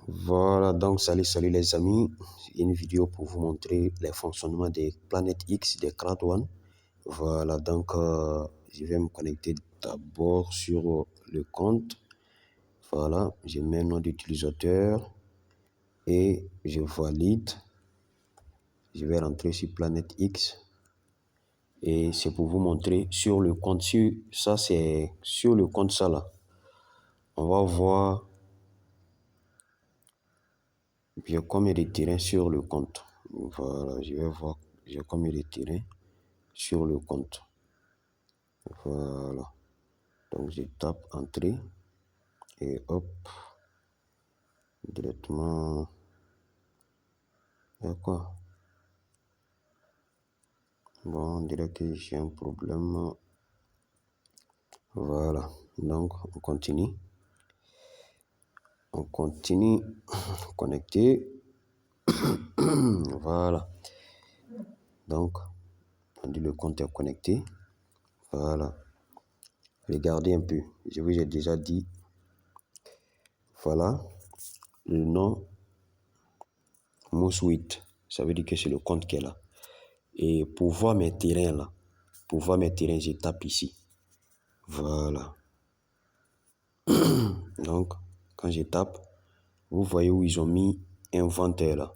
Voilà, donc salut les amis, une vidéo pour vous montrer les fonctionnements des planètes X, des Crowd One. Voilà, donc je vais me connecter d'abord sur le compte. Voilà, je mets un nom d'utilisateur et je valide. Je vais rentrer sur Planète X et c'est pour vous montrer sur le compte. Ça, c'est sur le compte, ça là. On va voir j'ai combien de terrains sur le compte. Voilà, je vais voir j'ai combien de terrains sur le compte. Voilà. Donc je tape entrée et hop, directement. Et quoi? Bon, on dirait que j'ai un problème. Voilà. Donc on continue. On continue connecté. Voilà. Donc on dit le compte est connecté. Voilà. Regardez un peu. Je vous ai déjà dit. Voilà. Le nom Moussuit. Ça veut dire que c'est le compte qui est là. Et pour voir mes terrains là, je tape ici. Voilà. Donc, quand je tape, vous voyez où ils ont mis inventaire là.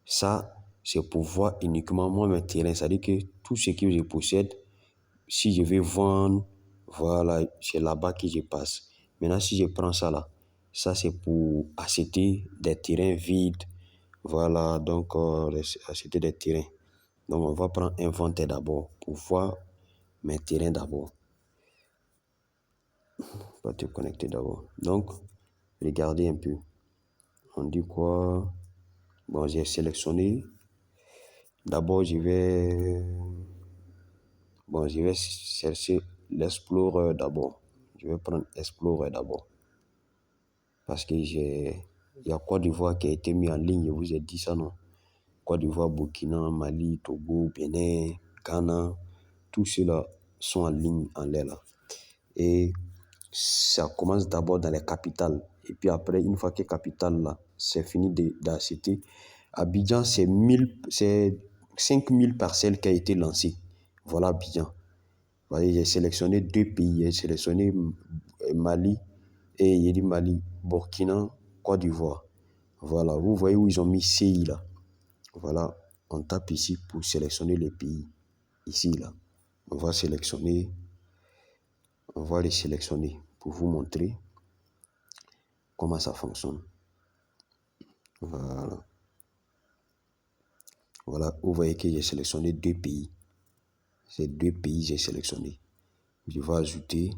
Ça, c'est pour voir uniquement moi mes terrains. C'est-à-dire que tout ce que je possède, si je vais vendre, voilà, c'est là-bas que je passe. Maintenant, si je prends ça là, ça c'est pour acheter des terrains vides. Voilà, donc acheter des terrains. Donc, on va prendre inventaire d'abord pour voir mes terrains d'abord. On va te connecter d'abord. Donc, regardez un peu. On dit quoi? Bon, j'ai sélectionné. D'abord, je vais chercher l'Explorer d'abord. Je vais prendre Explorer d'abord. Parce que il y a Côte d'Ivoire qui a été mis en ligne. Je vous ai dit ça, non? Côte d'Ivoire, Burkina, Mali, Togo, Bénin, Ghana. Tous ceux-là sont en ligne en l'air là. Et ça commence d'abord dans les capitales. Et puis après, une fois que capitale là, c'est fini d'acheter. Abidjan, c'est 5000 parcelles qui a été lancées. Voilà Abidjan. Vous voyez, j'ai sélectionné 2 pays. J'ai sélectionné Mali et j'ai dit Mali, Burkina, Côte d'Ivoire. Voilà, vous voyez où ils ont mis CI là. Voilà, on tape ici pour sélectionner les pays. Ici là, on va sélectionner. On va les sélectionner pour vous montrer comment ça fonctionne. Voilà. Voilà, vous voyez que j'ai sélectionné 2 pays. Ces 2 pays, j'ai sélectionné. Je vais ajouter.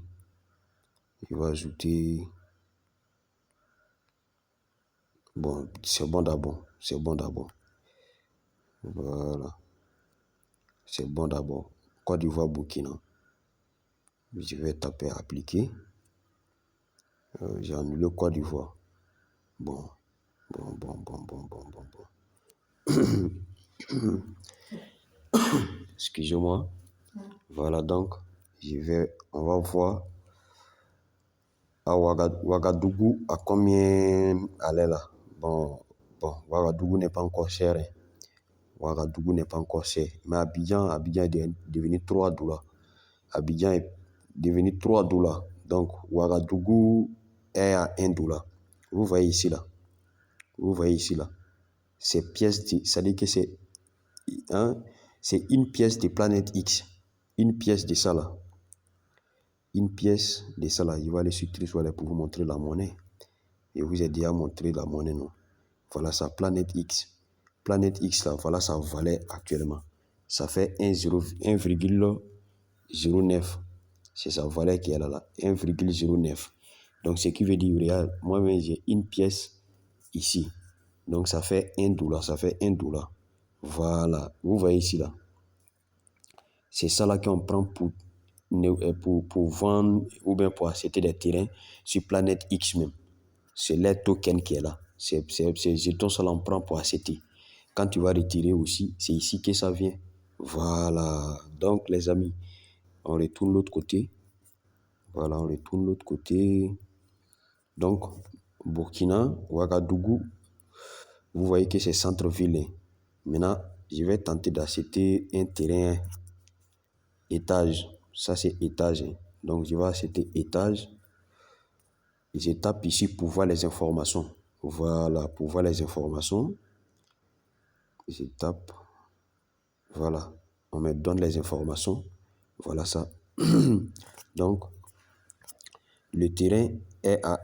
Bon, c'est bon d'abord. Voilà. C'est bon d'abord. Côte d'Ivoire, Burkina. Je vais taper appliquer. J'ai annulé Côte d'Ivoire. Bon. Excusez-moi. Voilà donc, on va voir à Ouagadougou à combien elle est là. Bon, Ouagadougou n'est pas encore cher. Ouagadougou n'est pas encore cher. Mais Abidjan est devenu $3. Abidjan est devenu $3. Donc, Ouagadougou est à $1. Vous voyez ici là. Ces pièces, ça dit que c'est une pièce de Planète X. Une pièce de ça là. Je vais aller sur Trésor pour vous montrer la monnaie. Je vous ai déjà montré la monnaie, non? Voilà sa Planète X. Planète X là, voilà sa valeur actuellement. Ça fait 1,09. C'est sa valeur qui est là, 1,09. Donc ce qui veut dire, regarde, moi-même j'ai une pièce ici. Donc ça fait $1. Voilà, vous voyez ici là. C'est ça là qu'on prend pour vendre ou bien pour acheter des terrains sur Planète X même. C'est les token qui est là. C'est jetons ça on prend pour acheter. Quand tu vas retirer aussi, c'est ici que ça vient. Voilà. Donc les amis, on retourne l'autre côté. Voilà, on retourne l'autre côté. Donc, Burkina, Ouagadougou, vous voyez que c'est centre-ville. Maintenant, je vais tenter d'acheter un terrain étage. Ça, c'est étage. Donc, je vais acheter étage. Je tape ici pour voir les informations. Voilà, pour voir les informations. Je tape. Voilà, on me donne les informations. Voilà ça. Donc, le terrain est à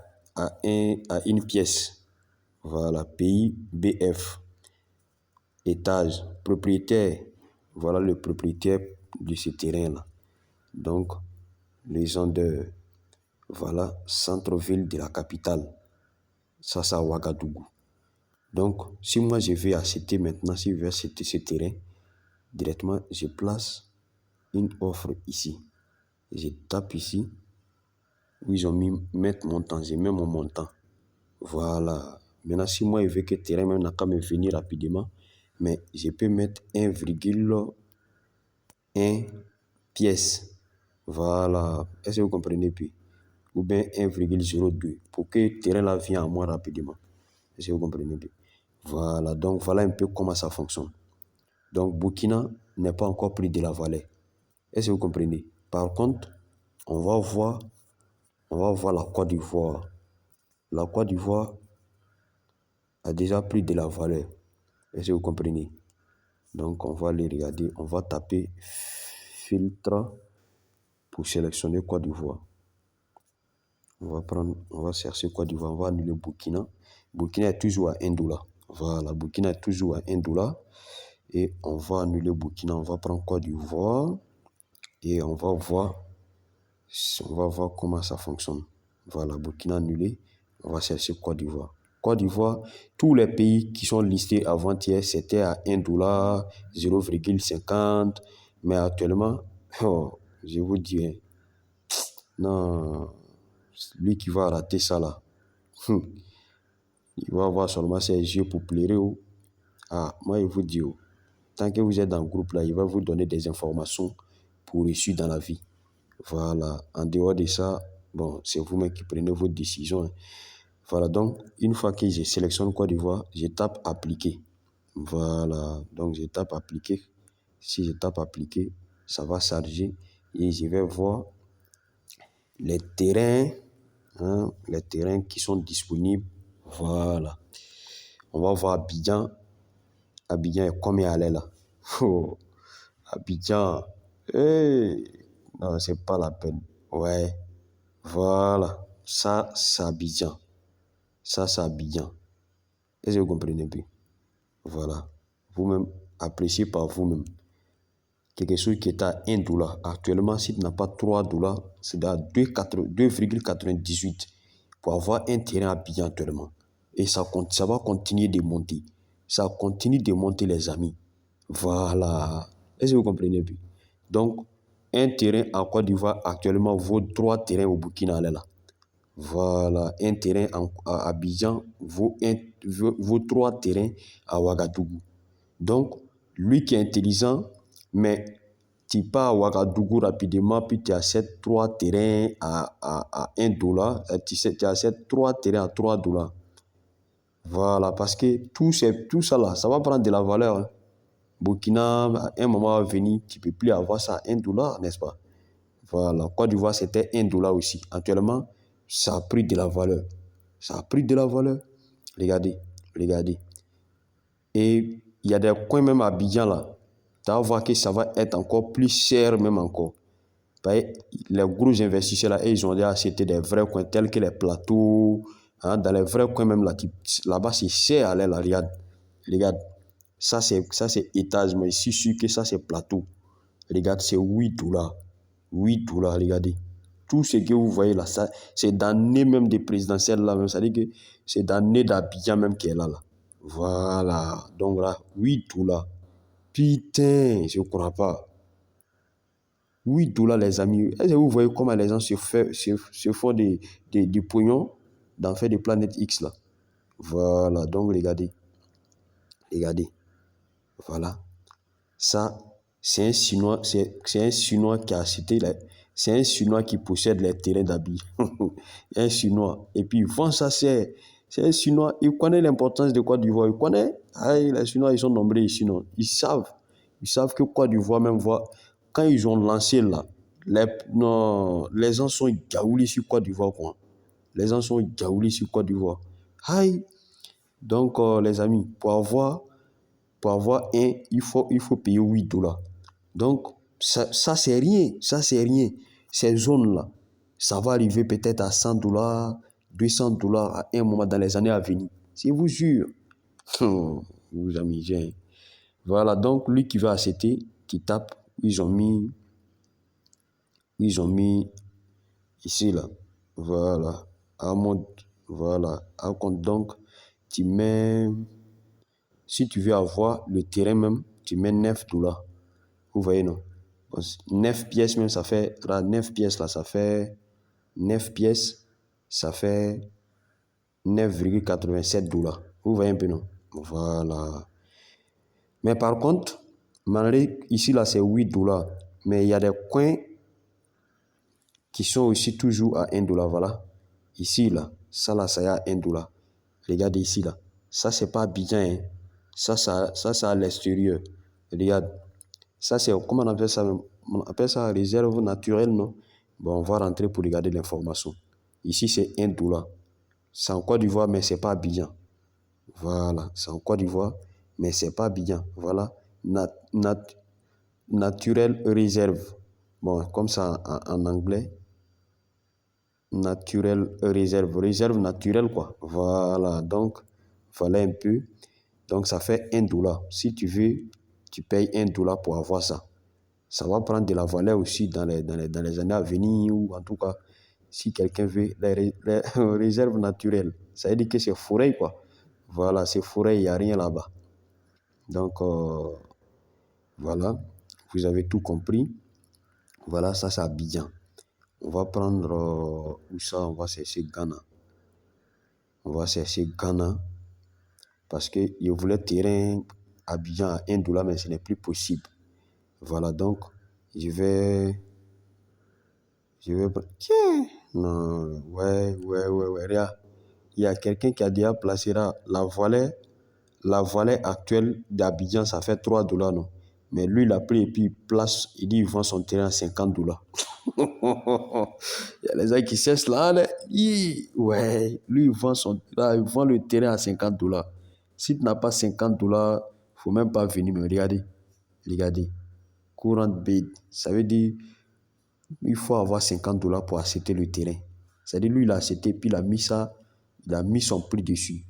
une pièce. Voilà, pays BF. Étage, propriétaire. Voilà le propriétaire de ce terrain-là. Donc, les gens de, voilà, centre-ville de la capitale. Ça, c'est à Ouagadougou. Donc, si moi je vais acheter maintenant, si je veux acheter ce terrain, directement, je place une offre ici. Je tape ici, où ils ont mis mettre montant, je mets mon montant. Voilà. Maintenant, si moi je veux que le terrain même n'a qu'à me venir rapidement, mais je peux mettre 1,1 pièce. Voilà. Est-ce que vous comprenez puis? Ou bien 1,02 pour que le terrain là vienne à moi rapidement. Est-ce que vous comprenez bien? Voilà. Donc, voilà un peu comment ça fonctionne. Donc, Burkina n'est pas encore pris de la valeur. Est-ce que vous comprenez? Par contre, on va voir la Côte d'Ivoire. La Côte d'Ivoire a déjà pris de la valeur. Est-ce que vous comprenez? Donc, on va les regarder. On va taper filtre pour sélectionner Côte d'Ivoire. On va chercher Côte d'Ivoire. On va annuler Burkina. Burkina est toujours à 1 dollar. Voilà, Burkina est toujours à 1 dollar. Et on va annuler Burkina. On va prendre Côte d'Ivoire. Et on va voir comment ça fonctionne. Voilà, Burkina annulé. On va chercher Côte d'Ivoire. Côte d'Ivoire, tous les pays qui sont listés avant-hier, c'était à 1 dollar, 0,50. Mais actuellement, oh, je vous dis, hein, non, lui qui va rater ça là, il va avoir seulement ses yeux pour pleurer. Oh. Ah, moi, je vous dis, oh, tant que vous êtes dans le groupe là, il va vous donner des informations pour réussir dans la vie. Voilà, en dehors de ça, bon, c'est vous-même qui prenez vos décisions. Hein. Voilà, donc, une fois que je sélectionne Côte d'Ivoire, je tape appliquer. Voilà, donc je tape appliquer. Si je tape appliquer, ça va charger et je vais voir les terrains, hein, les terrains qui sont disponibles. Voilà, on va voir Abidjan. Abidjan est combien elle est là? Oh, Abidjan, hey, non, c'est pas la peine. Ouais, voilà, ça, c'est Abidjan. Ça, c'est Abidjan. Est-ce que vous comprenez bien? Voilà. Vous-même, appréciez par vous-même. Quelque chose qui est à 1 dollar. Actuellement, si tu n'as pas 3 dollars, c'est à 2,98 pour avoir un terrain à Abidjan actuellement. Et ça va continuer de monter. Ça continue de monter, les amis. Voilà. Est-ce que vous comprenez bien? Donc, un terrain en Côte d'Ivoire actuellement vaut 3 terrains au Burkina là. Voilà, un terrain à Abidjan vaut 3 terrains à Ouagadougou. Donc, lui qui est intelligent, mais tu pars à Ouagadougou rapidement, puis tu achètes 3 terrains à 1 dollar, tu achètes 3 terrains à 3 dollars. Voilà, parce que tout ça là, ça va prendre de la valeur. Hein. Burkina, à un moment va venir, tu ne peux plus avoir ça à 1 dollar, n'est-ce pas? Voilà, Côte d'Ivoire, c'était 1 dollar aussi. Actuellement, ça a pris de la valeur. Ça a pris de la valeur. Regardez, regardez. Et il y a des coins même à Abidjan là. Tu vas voir que ça va être encore plus cher même encore. Les gros investisseurs là, ils ont déjà acheté des vrais coins tels que les plateaux. Hein, dans les vrais coins même là, là-bas c'est cher aller là. Regarde, regarde. Ça c'est étage, mais je suis sûr que ça c'est plateau. Regarde, c'est 8 dollars. 8 dollars, regardez. Tout ce que vous voyez là, ça, c'est d'année même des présidentielles là, même. Ça veut dire que c'est d'année d'Abidjan même qui est là, là. Voilà. Donc là, 8 dollars. Putain, je ne crois pas. 8 dollars, les amis. Est-ce que vous voyez comment les gens se font des pognons dans faire des planètes X là? Voilà. Donc, regardez. Regardez. Voilà. Ça, c'est un Chinois qui a acheté C'est un Chinois qui possède les terrains d'Abidjan. Un Chinois. Et puis, il vend ça, c'est un Chinois. Il connaît l'importance de Côte d'Ivoire. Il connaît. Ah, les Chinois, ils sont nombreux ici, non. Ils savent. Ils savent que Côte d'Ivoire, même voit. Quand ils ont lancé là, non, les gens sont gaoulés sur Côte d'Ivoire, quoi. Les gens sont gaoulés sur Côte d'Ivoire. Aïe. Donc, les amis, pour avoir un, il faut payer $8. Donc, ça c'est rien. Ça, c'est rien. Ces zones-là, ça va arriver peut-être à $100, $200 à un moment dans les années à venir. Je vous jure. Vous amusez. Voilà, donc lui qui va acheter, qui tape, ils ont mis ici là. Voilà. À mode, voilà. À compte donc, tu mets, si tu veux avoir le terrain même, tu mets $9. Vous voyez, non? 9 pièces même, ça fait, là, 9 pièces là, ça fait 9 pièces, ça fait $9,87. Vous voyez un peu, non? Voilà. Mais par contre, malgré ici là, c'est $8. Mais il y a des coins qui sont aussi toujours à $1. Voilà. Ici là, ça là, ça y a $1. Regardez ici là. Ça, c'est pas Abidjan, hein. Ça, c'est à l'extérieur. Regarde. Ça, c'est, comment on appelle ça? On appelle ça réserve naturelle, non? Bon, on va rentrer pour regarder l'information. Ici, c'est $1. C'est en Côte d'Ivoire, mais c'est pas Abidjan. Voilà, c'est en Côte d'Ivoire, mais c'est pas Abidjan. Voilà, naturel réserve. Bon, comme ça en anglais. Naturel réserve. Réserve naturelle, quoi. Voilà, donc, voilà un peu. Donc, ça fait $1. Si tu veux, tu payes $1 pour avoir ça. Ça va prendre de la valeur aussi dans les années à venir, ou en tout cas, si quelqu'un veut les réserves naturelles. Ça veut dire que c'est forêt, quoi. Voilà, c'est forêt, il n'y a rien là-bas. Donc, voilà, vous avez tout compris. Voilà, ça c'est Abidjan. On va prendre, où ça, on va chercher Ghana. On va chercher Ghana, parce que je voulais terrain Abidjan à $1, mais ce n'est plus possible. Voilà, donc, je vais... Tiens, non, ouais, regarde. Il y a quelqu'un qui a déjà placé là, la vallée actuelle d'Abidjan, ça fait $3, non? Mais lui, il a pris et puis il place, il dit, il vend son terrain à $50. Il y a les gens qui cherchent là, là. Ouais, lui, il vend le terrain à $50. Si tu n'as pas $50, faut même pas venir me regarder. Regardez. Courant bid, ça veut dire, il faut avoir $50 pour acheter le terrain. C'est-à-dire, lui, il a acheté, puis il a mis ça, il a mis son prix dessus.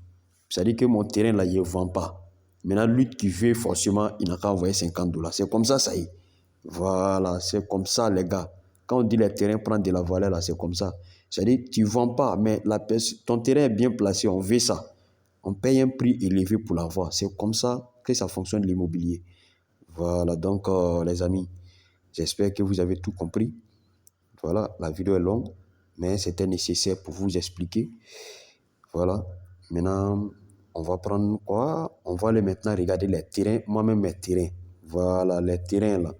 C'est-à-dire que mon terrain, là, il ne vend pas. Maintenant, lui qui veut, forcément, il n'a qu'à envoyer $50. C'est comme ça y est. Voilà, c'est comme ça, les gars. Quand on dit les terrains prennent de la valeur, là, c'est comme ça. C'est-à-dire, tu ne vends pas, mais ton terrain est bien placé, on veut ça. On paye un prix élevé pour l'avoir. C'est comme ça que ça fonctionne l'immobilier. Voilà, donc, les amis, j'espère que vous avez tout compris. Voilà, la vidéo est longue, mais c'était nécessaire pour vous expliquer. Voilà, maintenant, on va prendre quoi? On va aller maintenant regarder les terrains, moi-même mes terrains. Voilà, les terrains là,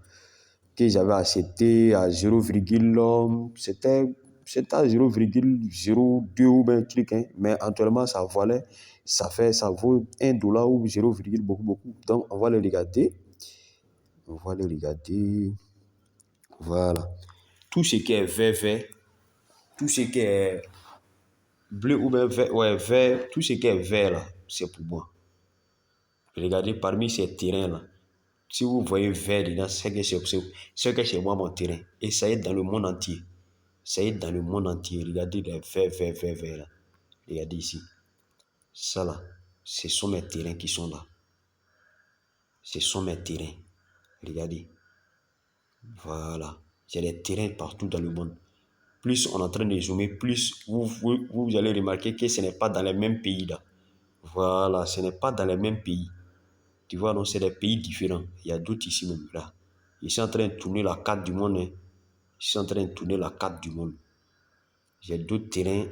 que j'avais acheté à 0, c'était à 0,02 ou bien un truc, hein. Mais actuellement, ça vaut $1 ou 0, beaucoup. Donc, on va le regarder. Voilà. Tout ce qui est vert, tout ce qui est bleu ou bien vert, ouais, vert, tout ce qui est vert là, c'est pour moi. Regardez parmi ces terrains-là. Si vous voyez vert dedans, c'est que c'est moi mon terrain. Et ça y est dans le monde entier. Ça y est dans le monde entier. Regardez les verts là. Regardez ici. Ça là, ce sont mes terrains qui sont là. Ce sont mes terrains. Regardez. Voilà. J'ai des terrains partout dans le monde. Plus on est en train de zoomer, plus vous allez remarquer que ce n'est pas dans les mêmes pays là. Voilà, ce n'est pas dans les mêmes pays. Tu vois, non, c'est des pays différents. Il y a d'autres ici même là. Je suis en train de tourner la carte du monde. Hein. Je suis en train de tourner la carte du monde. J'ai d'autres terrains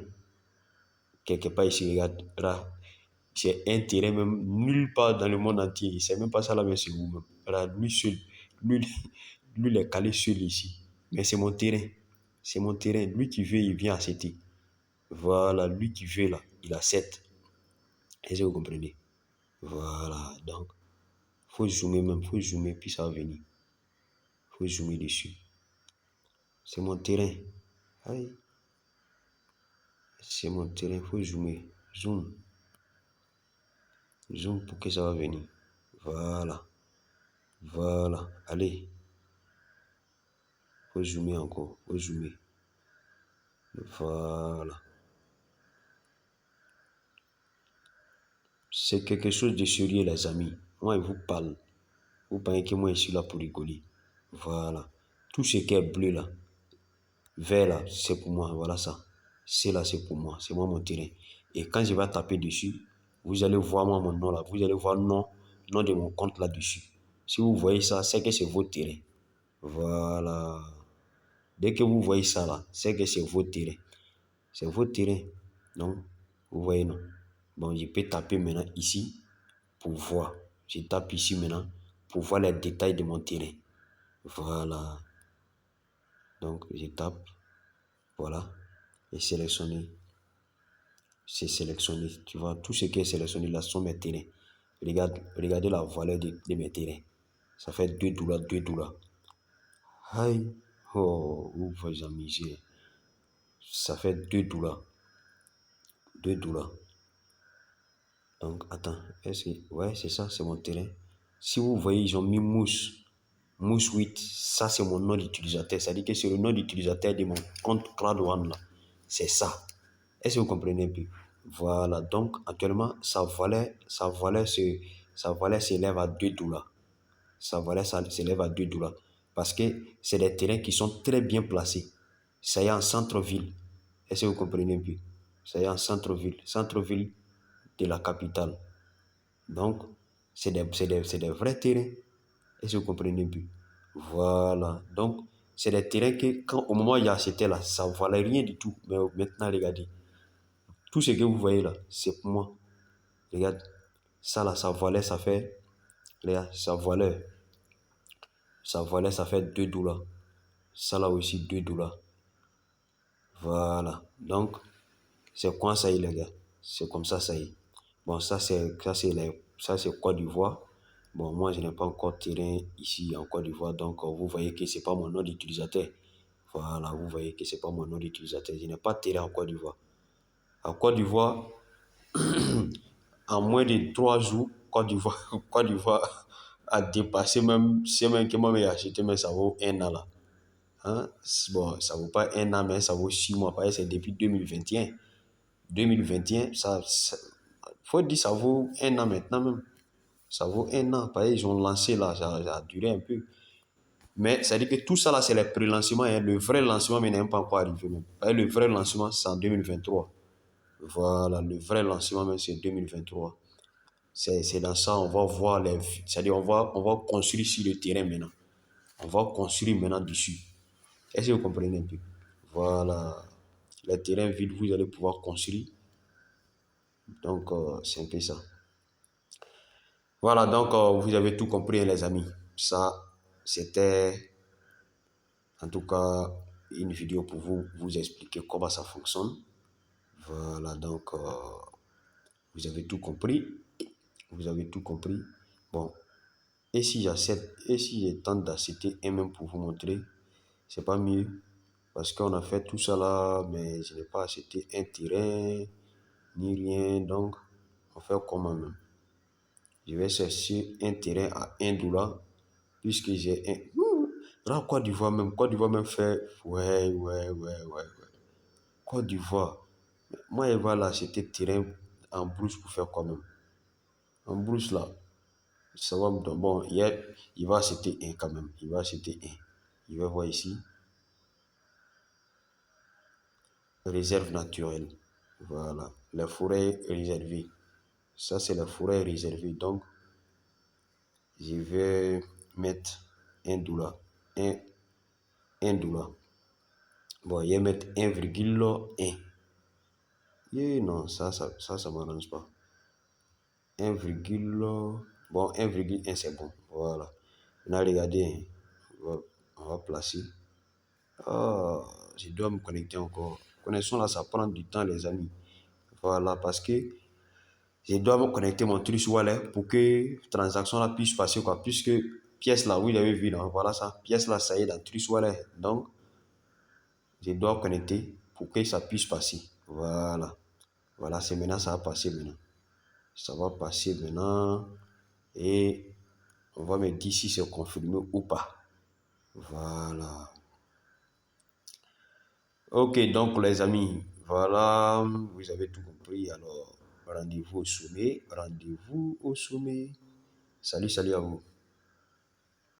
quelque part ici. Regarde là. J'ai un terrain même nulle part dans le monde entier. C'est même pas ça là, mais c'est vous-même. Voilà, lui seul. Lui, il est calé seul ici. Mais c'est mon terrain. C'est mon terrain. Lui qui veut, il vient acheter. Voilà, lui qui veut là, il achète. Est-ce que vous comprenez? Voilà, donc, faut zoomer même, faut zoomer, puis ça va venir. Faut zoomer dessus. C'est mon terrain. Aïe. C'est mon terrain, faut zoomer. Zoom. Zoom pour que ça va venir. Voilà. Voilà. Allez. Faut zoomer encore. Faut zoomer. Voilà. C'est quelque chose de sérieux, les amis. Moi, je vous parle. Vous pensez que moi, je suis là pour rigoler. Voilà. Tout ce qui est bleu là, vert là, c'est pour moi. Voilà ça. C'est là, c'est pour moi. C'est moi mon terrain. Et quand je vais taper dessus, vous allez voir moi mon nom là. Vous allez voir nom de mon compte là-dessus. Si vous voyez ça, c'est que c'est votre terrain. Voilà. Dès que vous voyez ça là, c'est que c'est votre terrain. C'est votre terrain. Donc, vous voyez non. Bon, je peux taper maintenant ici pour voir. Je tape ici maintenant pour voir les détails de mon terrain. Voilà. Donc, je tape. Voilà. Et sélectionner. C'est sélectionné. Tu vois, tout ce qui est sélectionné là sont mes terrains. Regardez la valeur de mes terrains. Ça fait 2 dollars, 2 dollars. Aïe. Oh, vous vous amusez. Ça fait 2 dollars. 2 dollars. Donc, attends. Est-ce que... Ouais, c'est ça, c'est mon terrain. Si vous voyez, ils ont mis mousse. Mousse 8. Ça, c'est mon nom d'utilisateur. Ça dit que c'est le nom d'utilisateur de mon compte Cloud One là. C'est ça. Est-ce que vous comprenez un peu? Voilà. Donc, actuellement, sa valeur s'élève à 2 dollars. Sa valeur s'élève à 2 dollars. Parce que c'est des terrains qui sont très bien placés. Ça y est en centre-ville. Est-ce que vous comprenez un peu? Ça y est en centre-ville. Centre-ville de la capitale. Donc, c'est des vrais terrains. Est-ce que vous comprenez un peu? Voilà. Donc, c'est des terrains que, au moment où il y a acheté là, ça ne valait rien du tout. Mais maintenant, regardez. Tout ce que vous voyez là, c'est pour moi. Regarde. Ça là, ça valait, ça fait. Regarde, ça valait, ça fait 2 dollars. Ça là aussi, 2 dollars. Voilà. Donc, c'est quoi ça y est, les gars? C'est comme ça y est. Bon, ça c'est Côte d'Ivoire. Bon, moi, je n'ai pas encore terrain ici en Côte d'Ivoire. Donc, vous voyez que c'est pas mon nom d'utilisateur. Voilà, vous voyez que c'est pas mon nom d'utilisateur. Je n'ai pas terrain en Côte d'Ivoire. En Côte d'Ivoire, en moins de 3 jours, Côte d'Ivoire a dépassé même, c'est même que moi j'ai acheté, mais ça vaut 1 an là. Hein? Bon, ça vaut pas 1 an, mais ça vaut 6 mois. Parce que c'est depuis 2021. 2021, faut dire ça vaut 1 an maintenant même. Ça vaut 1 an. Parce qu'ils ont lancé là, ça a duré un peu. Mais ça dit que tout ça là, c'est le pré-lancement. Hein. Le vrai lancement n'est même pas encore arrivé. Même. Le vrai lancement, c'est en 2023. Voilà, le vrai lancement, même, c'est 2023. C'est dans ça, on va voir les. C'est-à-dire, on va construire sur le terrain maintenant. On va construire maintenant dessus. Est-ce que vous comprenez un peu? Voilà. Les terrains vides, vous allez pouvoir construire. Donc, c'est un peu ça. Voilà, donc, vous avez tout compris, les amis. Ça, c'était, en tout cas, une vidéo pour vous expliquer comment ça fonctionne. Voilà, donc, vous avez tout compris. Vous avez tout compris. Bon, et si j'accepte, et si je tente d'accepter un même pour vous montrer, c'est pas mieux. Parce qu'on a fait tout ça là, mais je n'ai pas acheté un terrain, ni rien. Donc, on fait comment même? Je vais chercher un terrain à 1 dollar, puisque j'ai un. Là, Côte d'Ivoire même fait. Ouais, ouais, ouais, ouais, ouais. Côte d'Ivoire. Moi, je vais l'acheter terrain en brousse pour faire quoi même? En brousse là, ça va me donner. Bon, il va acheter un quand même. Il va acheter un. Il va voir ici. Réserve naturelle. Voilà. Les forêts réservées. Ça, c'est la forêt réservée. Donc, je vais mettre 1 dollar. 1 dollar. Bon, je vais mettre 1,1. Non, ça m'arrange pas. 1, bon, 1,1 c'est bon. Voilà. Maintenant, regardez. On va placer. Je dois me connecter encore. Connexion là, ça prend du temps, les amis. Voilà, parce que je dois me connecter mon Trust Wallet pour que transaction là puisse passer, quoi. Puisque pièce là, vous avez vu, là, voilà ça. Pièce là, ça y est dans Trust Wallet. Donc, je dois connecter pour que ça puisse passer. Voilà. Voilà, c'est maintenant, ça va passer maintenant. Ça va passer maintenant. Et on va me dire si c'est confirmé ou pas. Voilà. Ok, donc les amis, voilà, vous avez tout compris. Alors, rendez-vous au sommet. Rendez-vous au sommet. Salut, salut à vous.